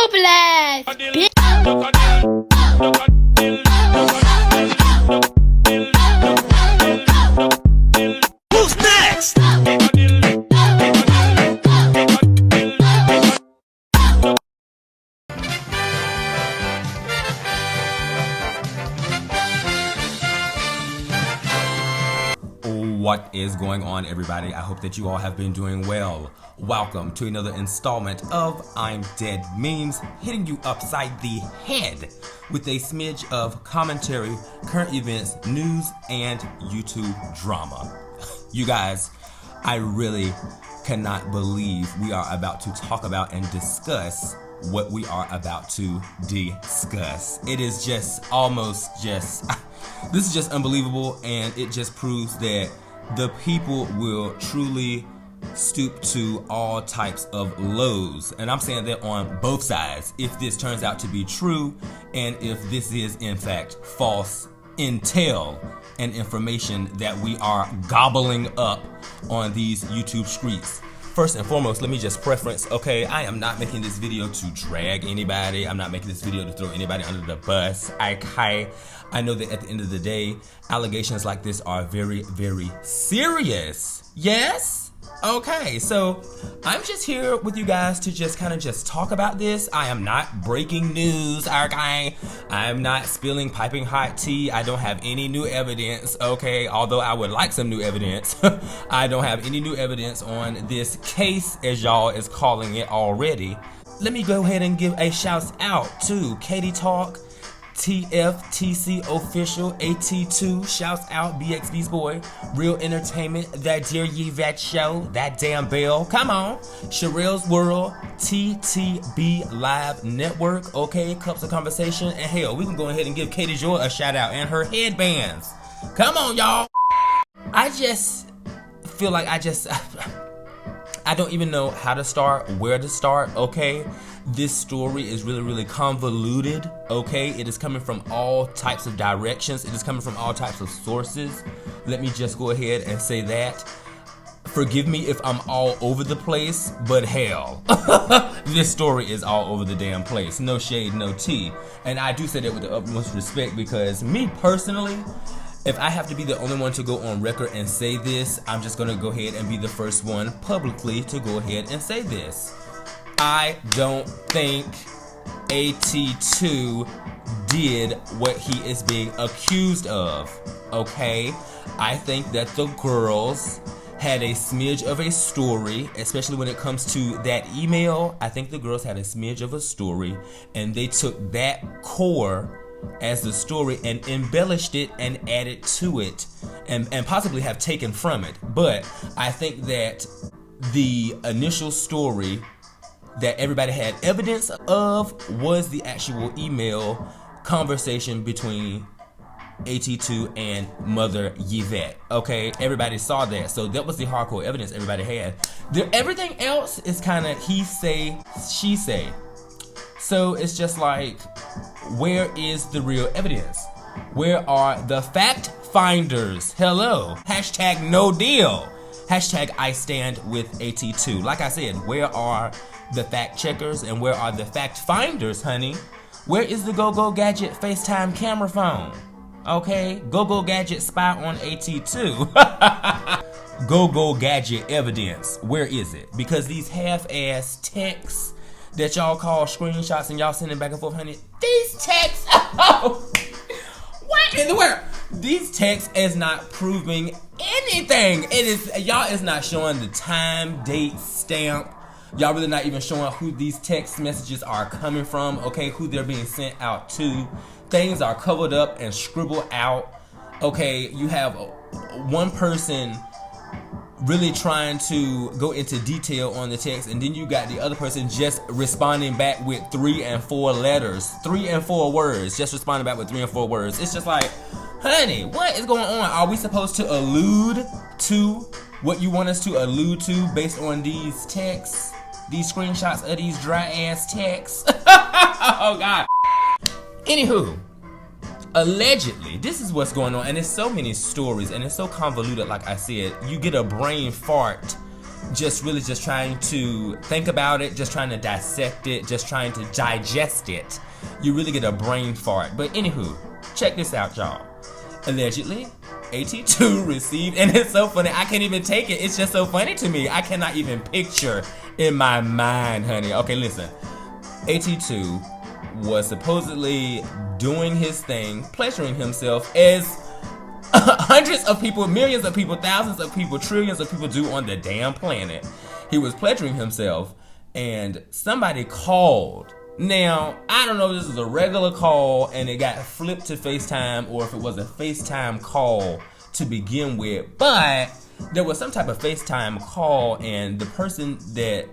hopeless. Who's next? What is going on, everybody? I hope that you all have been doing well. Welcome to another installment of I'm Dead Memes, hitting you upside the head with a smidge of commentary, current events, news, and YouTube drama. You guys, I really cannot believe we are about to talk about and discuss what we are about to discuss. It is just this is just unbelievable, and it just proves that the people will truly stoop to all types of lows. And I'm saying that on both sides. If this turns out to be true, and if this is in fact false intel and information that we are gobbling up on these YouTube streets. First and foremost, let me just preference, okay, I am not making this video to drag anybody. I'm not making this video to throw anybody under the bus. I know that at the end of the day, allegations like this are very, very serious. Yes? Okay, so I'm just here with you guys to just kind of just talk about this. I am not breaking news, okay? I'm not spilling piping hot tea. I don't have any new evidence, okay? Although I would like some new evidence. I don't have any new evidence on this case, as y'all is calling it already. Let me go ahead and give a shout out to Katie Talk, TFTC Official, AT2, shouts out, BXB's boy, Real Entertainment, That Dear Yvette Show, That Damn Bell, come on, Sherelle's World, TTB Live Network, okay, Cups of Conversation, and hell, we can go ahead and give Katie Joy a shout out and her headbands. Come on, y'all. I just feel like I don't even know how to start, where to start, okay? This story is really, really convoluted, okay? It is coming from all types of directions. It is coming from all types of sources. Let me just go ahead and say that. Forgive me if I'm all over the place, but hell, this story is all over the damn place. No shade, no tea. And I do say that with the utmost respect because me personally, if I have to be the only one to go on record and say this, I'm just gonna go ahead and be the first one publicly to go ahead and say this. I don't think AT2 did what he is being accused of, okay? I think that the girls had a smidge of a story, especially when it comes to that email. I think the girls had a smidge of a story, and they took that core as the story and embellished it and added to it and possibly have taken from it. But I think that the initial story that everybody had evidence of was the actual email conversation between AT2 and Mother Yvette. Okay, everybody saw that, so that was the hardcore evidence everybody had. Everything else is kind of he say, she say. So it's just like, where is the real evidence? Where are the fact finders? Hello. Hashtag no deal. Hashtag I stand with AT2. Like I said, where are the fact checkers and where are the fact finders, honey? Where is the Go-Go Gadget FaceTime camera phone? Okay, Go-Go Gadget spy on AT2. Go-Go Gadget evidence, where is it? Because these half-ass texts that y'all call screenshots and y'all sending back and forth, honey, these texts, what in the world? These texts is not proving anything. Y'all is not showing the time, date, stamp. Y'all really not even showing who these text messages are coming from, okay, who they're being sent out to. Things are covered up and scribbled out. Okay, you have one person really trying to go into detail on the text, and then you got the other person just responding back with 3 and 4 letters, 3 and 4 words, just responding back with 3 and 4 words. It's just like, honey, what is going on? Are we supposed to allude to what you want us to allude to based on these texts, these screenshots of these dry ass texts? Oh God. Anywho, allegedly, this is what's going on, and there's so many stories, and it's so convoluted. Like I said, you get a brain fart just really just trying to think about it, just trying to dissect it, just trying to digest it, you really get a brain fart. But anywho, check this out, y'all. Allegedly, AT2 received, and it's so funny, I can't even take it. It's just so funny to me. I cannot even picture in my mind, honey. Okay, listen. AT2 was supposedly doing his thing, pleasuring himself as hundreds of people, millions of people, thousands of people, trillions of people do on the damn planet. He was pleasuring himself, and somebody called. Now, I don't know if this is a regular call and it got flipped to FaceTime, or if it was a FaceTime call to begin with, but there was some type of FaceTime call, and the person that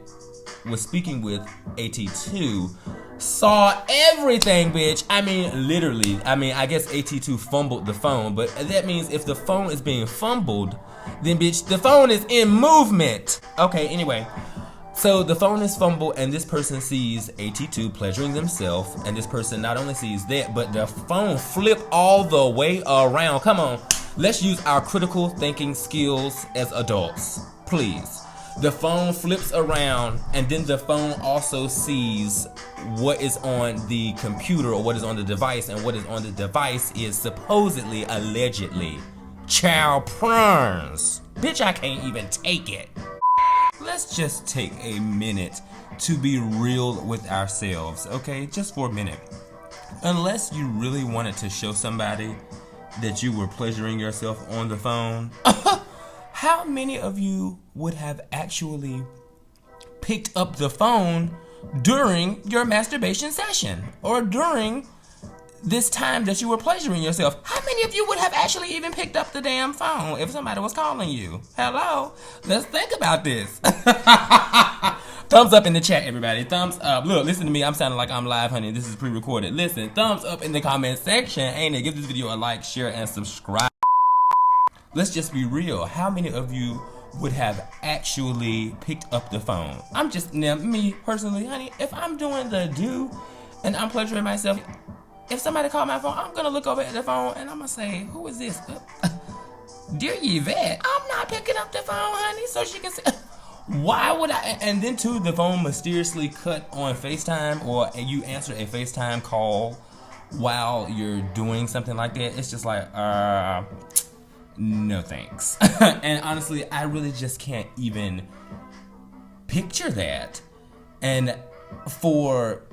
was speaking with AT2 saw everything, bitch. I mean, literally. I mean, I guess AT2 fumbled the phone, but that means if the phone is being fumbled, then bitch, the phone is in movement. Okay, anyway. So the phone is fumbled, and this person sees AT2 pleasuring themselves, and this person not only sees that, but the phone flipped all the way around. Come on, let's use our critical thinking skills as adults, please. The phone flips around, and then the phone also sees what is on the computer or what is on the device, and what is on the device is supposedly, allegedly, child prawns. Bitch, I can't even take it. Let's just take a minute to be real with ourselves, okay? Just for a minute. Unless you really wanted to show somebody that you were pleasuring yourself on the phone, how many of you would have actually picked up the phone during your masturbation session or during this time that you were pleasuring yourself? How many of you would have actually even picked up the damn phone if somebody was calling you? Hello? Let's think about this. Thumbs up in the chat, everybody. Thumbs up. Look, listen to me. I'm sounding like I'm live, honey. This is pre-recorded. Listen, thumbs up in the comment section. Ain't it? Give this video a like, share, and subscribe. Let's just be real. How many of you would have actually picked up the phone? I'm just, now, me personally, honey, if I'm doing the do and I'm pleasuring myself, if somebody called my phone, I'm gonna look over at the phone and I'm gonna say, who is this? Dear Yvette, I'm not picking up the phone, honey, so she can say, why would I? And then too, the phone mysteriously cut on FaceTime, or you answer a FaceTime call while you're doing something like that. It's just like, no thanks. And honestly, I really just can't even picture that. And for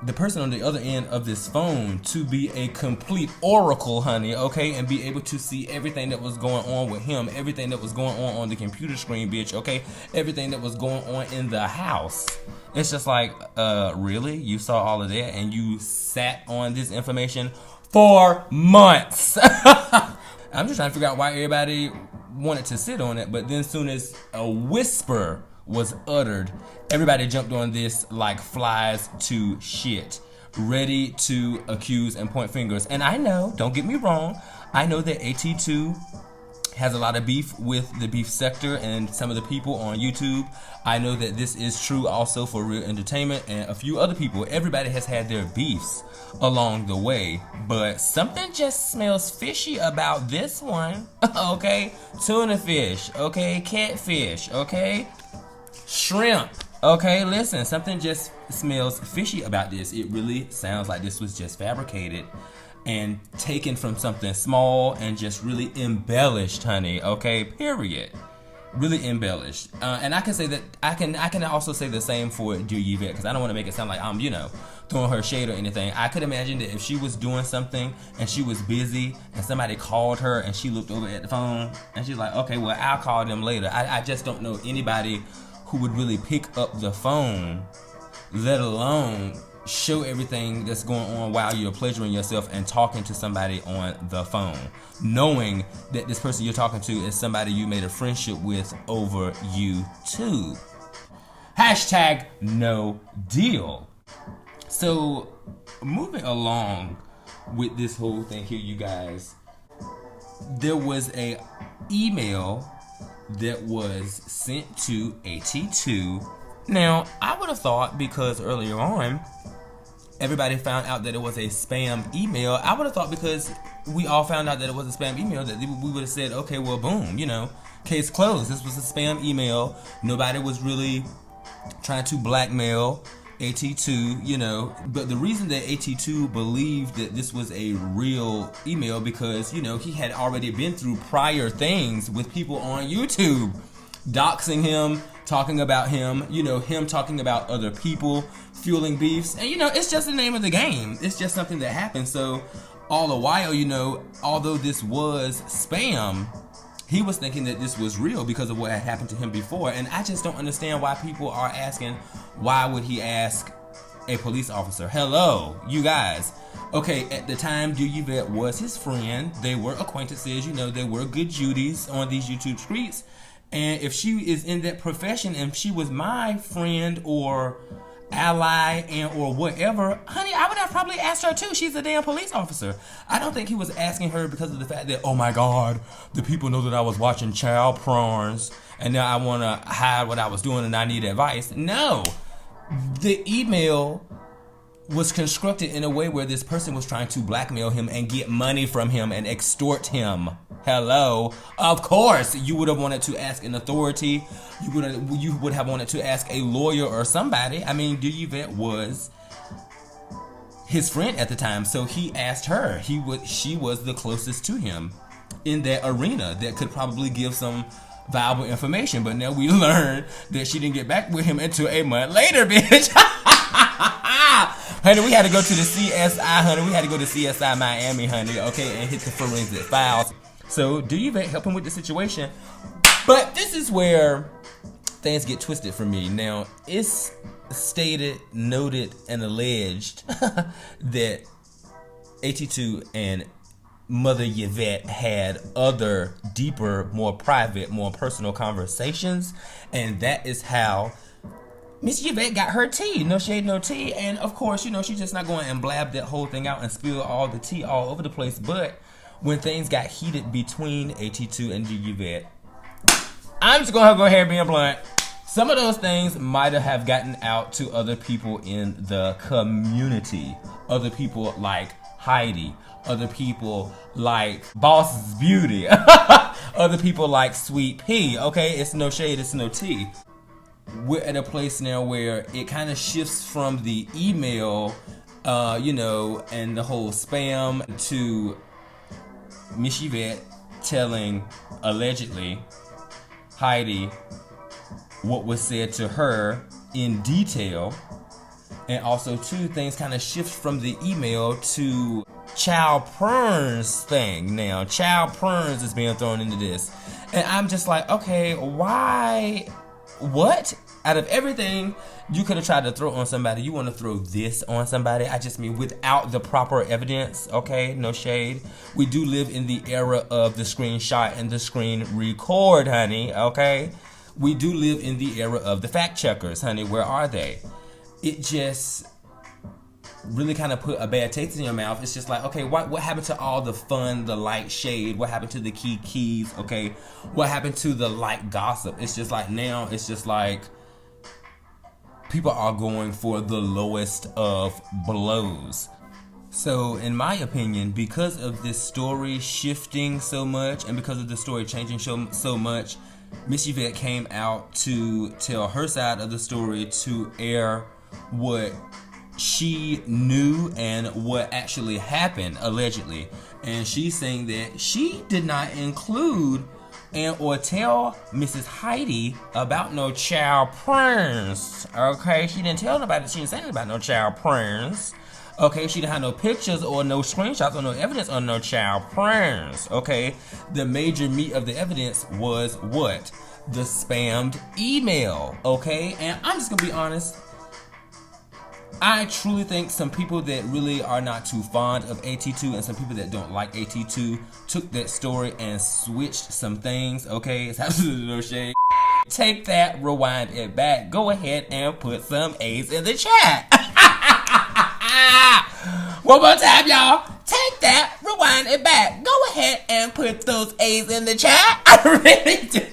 the person on the other end of this phone to be a complete oracle, honey, okay, and be able to see everything that was going on with him, everything that was going on the computer screen, bitch, okay, everything that was going on in the house. It's just like, really? You saw all of that and you sat on this information for months? I'm just trying to figure out why everybody wanted to sit on it, but then as soon as a whisper was uttered, everybody jumped on this like flies to shit, ready to accuse and point fingers. And I know, don't get me wrong, I know that AT2 has a lot of beef with the beef sector and some of the people on YouTube. I know that this is true also for Real Entertainment and a few other people. Everybody has had their beefs along the way, but something just smells fishy about this one. Okay, tuna fish, okay, catfish, okay, shrimp. Okay, listen, something just smells fishy about this. It really sounds like this was just fabricated and taken from something small and just really embellished, honey. Okay, period. Really embellished. And I can say that I can also say the same for Dear Yvette, because I don't want to make it sound like I'm, throwing her shade or anything. I could imagine that if she was doing something and she was busy and somebody called her and she looked over at the phone and she's like, okay, well, I'll call them later. I just don't know anybody who would really pick up the phone, let alone show everything that's going on while you're pleasuring yourself and talking to somebody on the phone, knowing that this person you're talking to is somebody you made a friendship with over YouTube. Hashtag no deal. So moving along with this whole thing here, you guys, there was a email that was sent to AT2. Now, I would have thought, because earlier on, everybody found out that it was a spam email, I would have thought because we all found out that it was a spam email that we would have said, okay, well, boom, case closed. This was a spam email. Nobody was really trying to blackmail AT2, but the reason that AT2 believed that this was a real email because, he had already been through prior things with people on YouTube, doxing him, talking about him, him talking about other people, fueling beefs, and it's just the name of the game. It's just something that happened. So all the while, although this was spam, he was thinking that this was real because of what had happened to him before. And I just don't understand why people are asking, why would he ask a police officer? Hello, you guys. Okay, at the time, Yvette was his friend. They were acquaintances, they were good Judies on these YouTube streets. And if she is in that profession, and she was my friend or ally or whatever, honey, I would have probably asked her too. She's a damn police officer. I don't think he was asking her because of the fact that, oh my God, the people know that I was watching child prawns and now I want to hide what I was doing and I need advice. No, the email was constructed in a way where this person was trying to blackmail him and get money from him and extort him. Hello. Of course, you would have wanted to ask an authority. You would have wanted to ask a lawyer or somebody. I mean, Yvette was his friend at the time, so he asked her. She was the closest to him in that arena that could probably give some valuable information. But now we learned that she didn't get back with him until a month later, bitch. Honey, we had to go to the CSI, honey. We had to go to CSI Miami, honey, okay, and hit the forensic files. So, Yvette help him with the situation. But this is where things get twisted for me. Now, it's stated, noted, and alleged that AT2 and Mother Yvette had other, deeper, more private, more personal conversations. And that is how Miss Yvette got her tea. No shade, no tea. And of course, she's just not going and blab that whole thing out and spill all the tea all over the place. But when things got heated between AT2 and Yvette, I'm just going to go ahead and be blunt. Some of those things might have gotten out to other people in the community. Other people like Heidi. Other people like Boss's Beauty. Other people like Sweet Pea. Okay, it's no shade, it's no tea. We're at a place now where it kind of shifts from the email, and the whole spam to Miss Yvette telling, allegedly, Heidi what was said to her in detail. And also, too, things kind of shift from the email to child prunes thing now. Child prunes is being thrown into this. And I'm just like, okay, why? What? Out of everything you could have tried to throw on somebody, you want to throw this on somebody? I just mean without the proper evidence, okay? No shade. We do live in the era of the screenshot and the screen record, honey, okay? We do live in the era of the fact checkers, honey. Where are they? It just really kind of put a bad taste in your mouth. It's just like, okay, what happened to all the fun, the light shade? What happened to the keys, okay? What happened to the light gossip? It's just like now, it's just like people are going for the lowest of blows. So, in my opinion, because of this story shifting so much and because of the story changing so much, Miss Yvette came out to tell her side of the story, to air what she knew and what actually happened, allegedly. And she's saying that she did not include or tell Mrs. Heidi about no child prunes. Okay, she didn't tell nobody. She didn't say anything about no child prunes. Okay, she didn't have no pictures or no screenshots or no evidence on no child prunes. Okay, the major meat of the evidence was what? The spammed email. Okay, and I'm just gonna be honest. I truly think some people that really are not too fond of AT2 and some people that don't like AT2 took that story and switched some things, okay? It's absolutely no shade. Take that, rewind it back. Go ahead and put some A's in the chat. One more time, y'all. Take that, rewind it back. Go ahead and put those A's in the chat. I really do.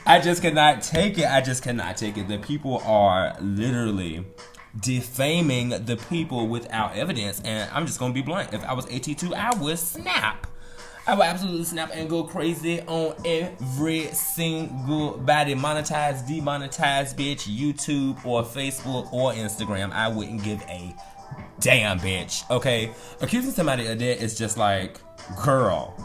I just cannot take it. The people are literally defaming the people without evidence. And I'm just gonna be blunt. If I was AT2, I would snap. I would absolutely snap and go crazy on every single body. Monetized, demonetized, bitch, YouTube or Facebook or Instagram. I wouldn't give a damn, bitch. Okay? Accusing somebody of that is just like, girl.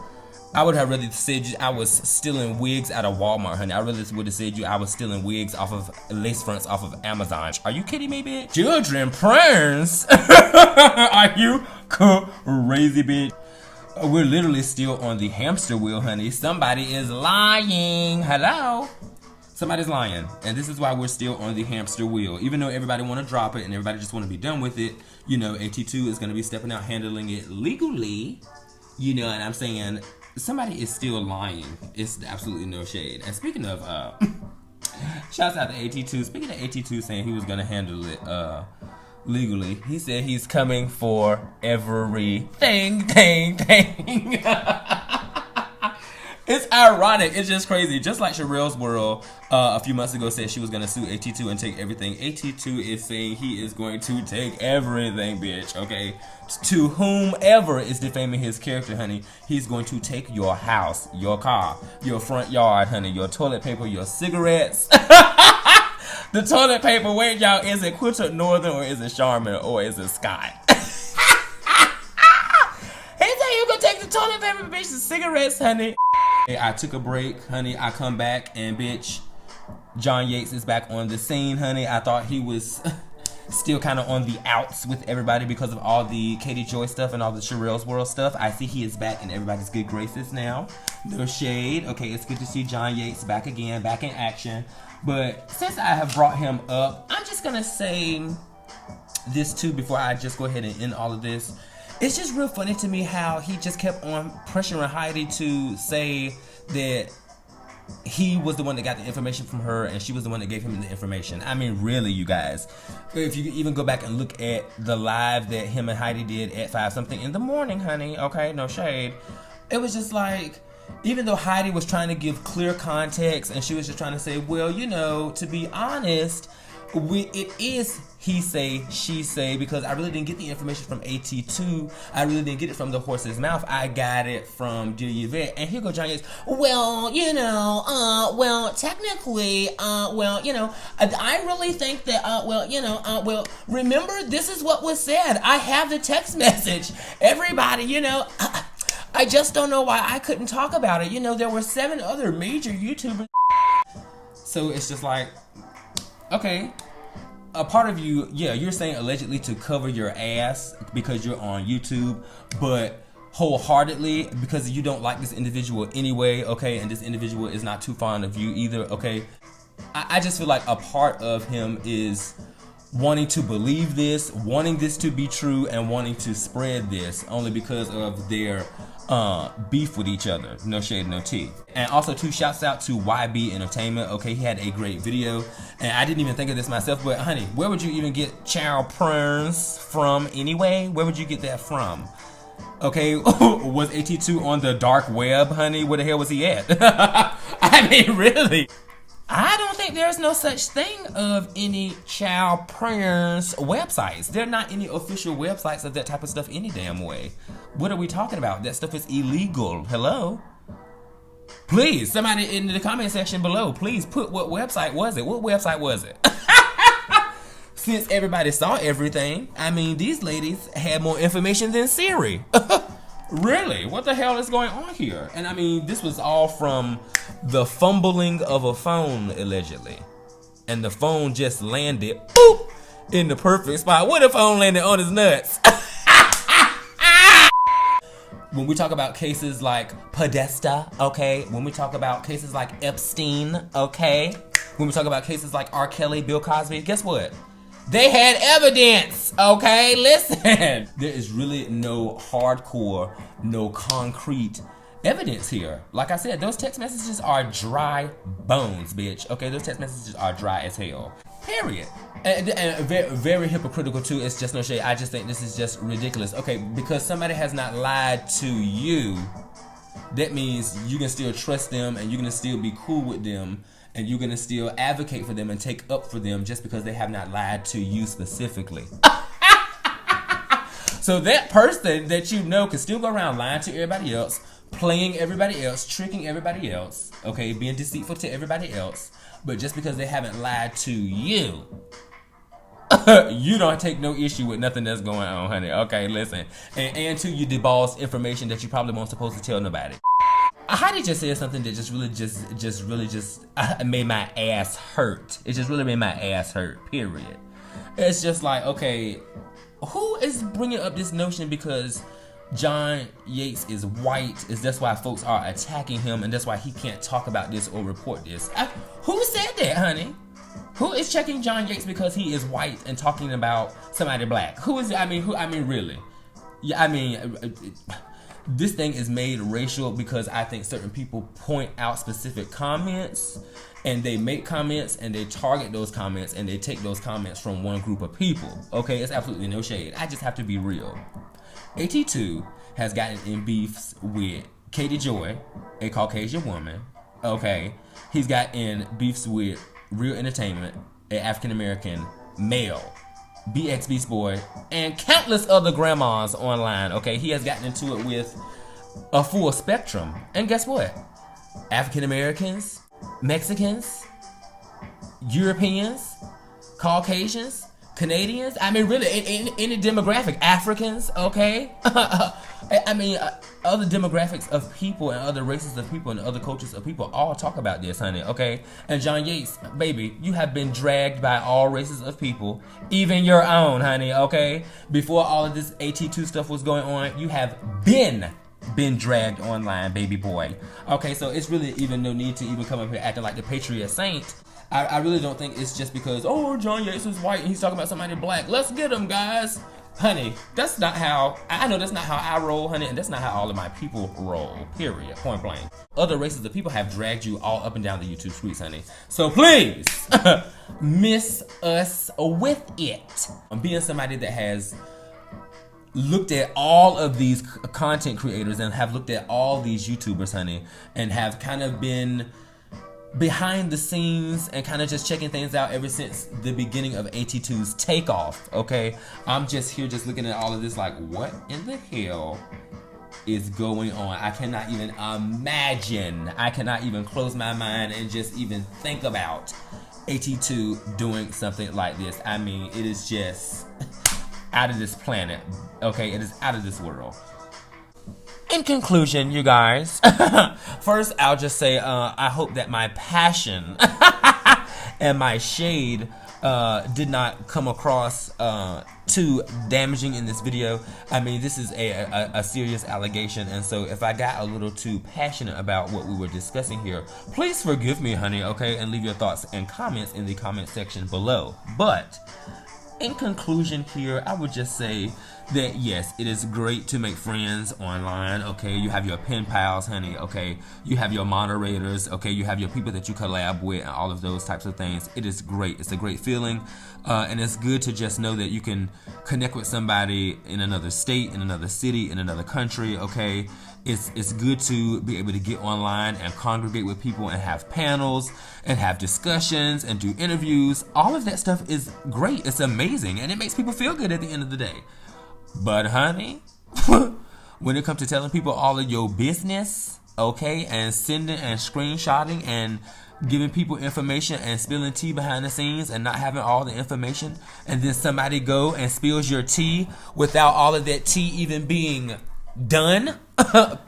I would have rather said I was stealing wigs out of Walmart, honey. I really would have said I was stealing wigs off of lace fronts off of Amazon. Are you kidding me, bitch? Children pranks? Are you crazy, bitch? We're literally still on the hamster wheel, honey. Somebody is lying. Hello? Somebody's lying. And this is why we're still on the hamster wheel. Even though everybody want to drop it and everybody just want to be done with it, you know, AT2 is going to be stepping out, handling it legally. You know, and I'm saying somebody is still lying. It's absolutely no shade. And speaking of, shouts out to AT2. Speaking of AT2 saying he was going to handle it, legally, he said he's coming for everything. It's ironic. It's just crazy. Just like Sherelle's World a few months ago said she was going to sue AT2 and take everything. AT2 is saying he is going to take everything, bitch. Okay? To whomever is defaming his character, honey, he's going to take your house, your car, your front yard, honey, your toilet paper, your cigarettes. The toilet paper, wait, y'all, is it Quintet Northern or is it Charmin or is it Scott? He said you can take the toilet paper, bitch, the cigarettes, honey. Hey, I took a break, honey. I come back and, bitch, John Yates is back on the scene, honey. I thought he was still kind of on the outs with everybody because of all the Katie Joy stuff and all the Sherelle's World stuff. I see he is back in everybody's good graces now. No shade. Okay, it's good to see John Yates back again, back in action. But since I have brought him up, I'm just going to say this too before I just go ahead and end all of this. It's just real funny to me how he just kept on pressuring Heidi to say that he was the one that got the information from her and she was the one that gave him the information. I mean, really, you guys. If you even go back and look at the live that him and Heidi did at 5-something in the morning, honey, okay, no shade. It was just like, even though Heidi was trying to give clear context and she was just trying to say, well, you know, to be honest, it is he say, she say, because I really didn't get the information from AT2. I really didn't get it from the horse's mouth. I got it from Dear Yvette. And here go Johnny is, well, you know, well, technically, well, you know, I really think that, well, you know, well, remember, this is what was said. I have the text message. Everybody, you know, I just don't know why I couldn't talk about it. You know, there were 7 other major YouTubers. So it's just like, okay, a part of you, yeah, you're saying allegedly to cover your ass because you're on YouTube, but wholeheartedly because you don't like this individual anyway, okay, and this individual is not too fond of you either, okay. I just feel like a part of him is wanting to believe this, wanting this to be true, and wanting to spread this only because of their beef with each other. No shade, no tea. And also, too, shouts out to YB Entertainment. Okay, he had a great video, and I didn't even think of this myself, but honey, where would you even get child prunes from anyway? Where would you get that from? Okay, was AT2 on the dark web, honey? Where the hell was he at? I mean, really? I don't think there's no such thing of any child prayers websites. There are not any official websites of that type of stuff any damn way. What are we talking about? That stuff is illegal. Hello? Please, somebody in the comment section below, please put what website was it? What website was it? Since everybody saw everything, I mean, these ladies had more information than Siri. Really? What the hell is going on here? And I mean, this was all from the fumbling of a phone, allegedly. And the phone just landed, boop, in the perfect spot. What if phone landed on his nuts? When we talk about cases like Podesta, okay? When we talk about cases like Epstein, okay? When we talk about cases like R. Kelly, Bill Cosby, guess what? They had evidence, okay? Listen. There is really no hardcore, no concrete evidence here. Like I said, those text messages are dry bones, bitch. Okay, those text messages are dry as hell. Period. And very, very hypocritical too. It's just no shade. I just think this is just ridiculous. Okay, because somebody has not lied to you, that means you can still trust them and you can still be cool with them and you're gonna still advocate for them and take up for them just because they have not lied to you specifically. So that person that you know can still go around lying to everybody else, playing everybody else, tricking everybody else, okay, being deceitful to everybody else, but just because they haven't lied to you, you don't take no issue with nothing that's going on, honey. Okay, listen. And two, you divulge information that you probably weren't supposed to tell nobody. Heidi just said something that just really made my ass hurt. It just really made my ass hurt, period. It's just like, okay, who is bringing up this notion because John Yates is white? Is that's why folks are attacking him, and that's why he can't talk about this or report this? Who said that, honey? Who is checking John Yates because he is white and talking about somebody black? Who is it? I mean, really? Yeah, I mean, this thing is made racial because I think certain people point out specific comments, and they make comments and they target those comments and they take those comments from one group of people. Okay, it's absolutely no shade. I just have to be real. AT2 has gotten in beefs with Katie Joy, a Caucasian woman. Okay, he's got in beefs with Real Entertainment, an African American male, BX Beast Boy, and countless other grandmas online. Okay, he has gotten into it with a full spectrum. And guess what? African Americans, Mexicans, Europeans, Caucasians, Canadians. I mean, really, any demographic. Africans, okay? I mean, other demographics of people and other races of people and other cultures of people all talk about this, honey, okay? And John Yates, baby, you have been dragged by all races of people, even your own, honey, okay? Before all of this AT2 stuff was going on, you have been dragged online, baby boy. Okay, so it's really even no need to even come up here acting like the Patriot Saint. I really don't think it's just because, oh, John Yates is white and he's talking about somebody black. Let's get him, guys. Honey, that's not how, I know that's not how I roll, honey, and that's not how all of my people roll, period, point blank. Other races of people have dragged you all up and down the YouTube streets, honey. So please, miss us with it. I'm being somebody that has looked at all of these content creators and have looked at all these YouTubers, honey, and have kind of been behind the scenes and kind of just checking things out ever since the beginning of AT2's takeoff, okay? I'm just here just looking at all of this like, what in the hell is going on? I cannot even imagine. I cannot even close my mind and just even think about AT2 doing something like this. I mean, it is just out of this planet, okay? It is out of this world. In conclusion, you guys, first I'll just say I hope that my passion and my shade did not come across too damaging in this video. I mean, this is a serious allegation, and so if I got a little too passionate about what we were discussing here, please forgive me, honey, okay? And leave your thoughts and comments in the comment section below. But in conclusion here, I would just say that yes, it is great to make friends online, okay? You have your pen pals, honey, okay? You have your moderators, okay? You have your people that you collab with and all of those types of things. It is great. It's a great feeling. And it's good to just know that you can connect with somebody in another state, in another city, in another country, okay? It's good to be able to get online and congregate with people and have panels and have discussions and do interviews. All of that stuff is great. It's amazing. And it makes people feel good at the end of the day. But honey, when it comes to telling people all of your business, okay, and sending and screenshotting and giving people information and spilling tea behind the scenes and not having all the information, and then somebody go and spills your tea without all of that tea even being done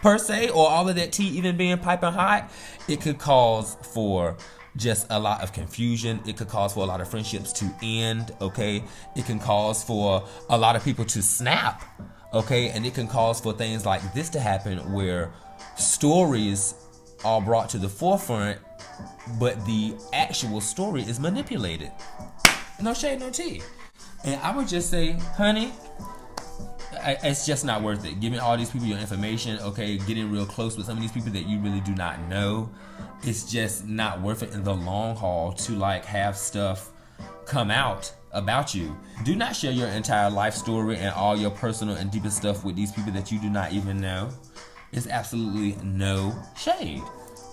per se, or all of that tea even being piping hot, it could cause for just a lot of confusion. It could cause for a lot of friendships to end, okay? It can cause for a lot of people to snap, okay? And it can cause for things like this to happen where stories are brought to the forefront, but the actual story is manipulated. No shade, no tea. And I would just say, honey, it's just not worth it. Giving all these people your information, okay, getting real close with some of these people that you really do not know, it's just not worth it in the long haul to like have stuff come out about you. Do not share your entire life story and all your personal and deepest stuff with these people that you do not even know. It's absolutely no shade.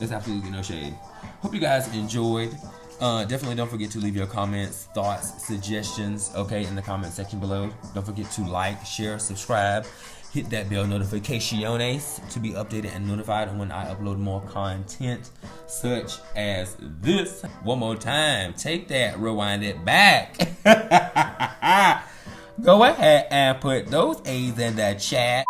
There's absolutely no shade. Hope you guys enjoyed. Definitely don't forget to leave your comments, thoughts, suggestions, okay, in the comment section below. Don't forget to like, share, subscribe, hit that bell notificaciones to be updated and notified when I upload more content such as this. One more time, take that, rewind it back. Go ahead and put those A's in the chat.